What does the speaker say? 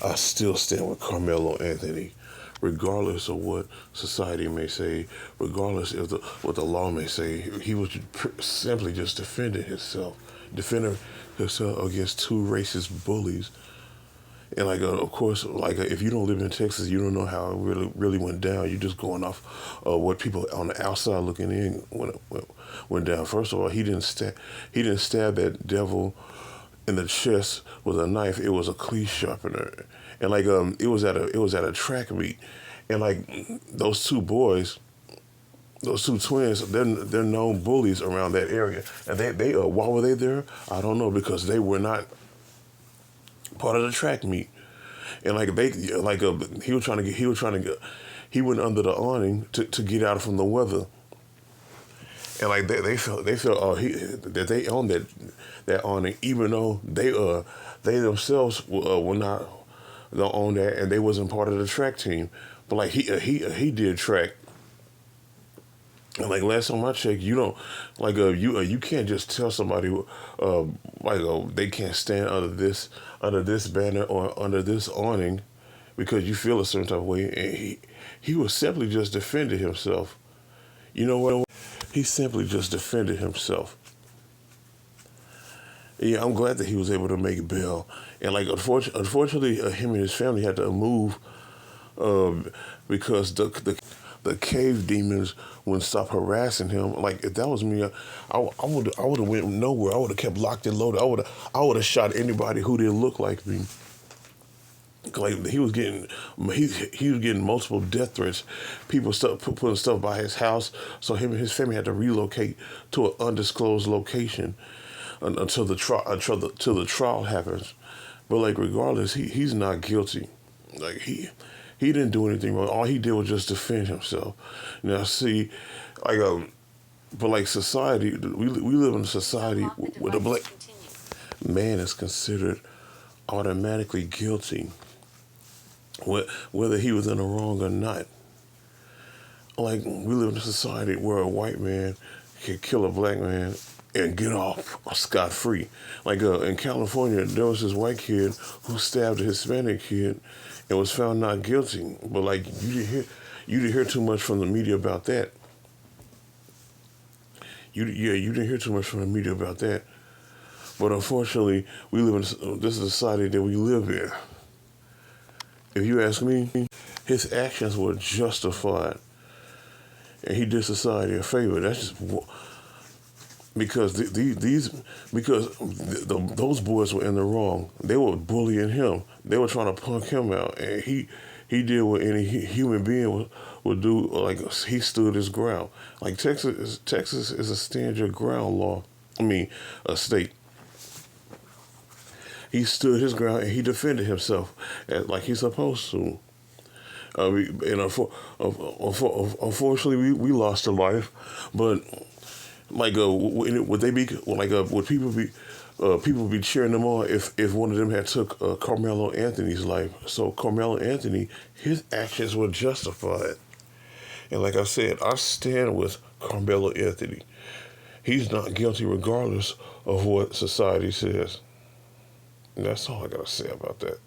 I still stand with Karmelo Anthony, regardless of what society may say, regardless of what the law may say. He was simply just defending himself against two racist bullies. And of course, if you don't live in Texas, you don't know how it really went down. You're just going off what people on the outside looking in went down. First of all, he didn't stab that devil in the chest with a knife. It was a cleat sharpener, and it was at a track meet, and those two boys, those two twins, they're known bullies around that area, and they why were they there? I don't know, because they were not part of the track meet, and he went under the awning to get out from the weather, and they felt that they owned that awning, even though they themselves were not gonna own that, and they wasn't part of the track team, but he did track. And last time I checked, you don't you can't just tell somebody they can't stand under this banner or under this awning because you feel a certain type of way. And he was simply just defending himself. You know what? He simply just defended himself. Yeah, I'm glad that he was able to make bail. And unfortunately, him and his family had to move because the cave demons wouldn't stop harassing him. If that was me, I would have went nowhere. I would have kept locked and loaded. I would have shot anybody who didn't look like me. He was getting multiple death threats. People putting stuff by his house, so him and his family had to relocate to an undisclosed location until the trial happens. But regardless, he's not guilty. He didn't do anything wrong. All he did was just defend himself. Now, see, but society, we live in a society where the black man is considered automatically guilty, whether he was in the wrong or not. We live in a society where a white man can kill a black man and get off scot-free. In California, there was this white kid who stabbed a Hispanic kid and was found not guilty. But you didn't hear too much from the media about that. You didn't hear too much from the media about that. But unfortunately, we live in this is the society that we live in. If you ask me, his actions were justified, and he did society a favor. That's just because those boys were in the wrong. They were bullying him. They were trying to punk him out, and he did what any human being would do. He stood his ground. Texas is a stand your ground law. A state. He stood his ground and he defended himself like he's supposed to. Unfortunately, we lost a life, but would they be would people be cheering them on if one of them had took Karmelo Anthony's life? So Karmelo Anthony, his actions were justified, and like I said, I stand with Karmelo Anthony. He's not guilty regardless of what society says. And that's all I gotta say about that.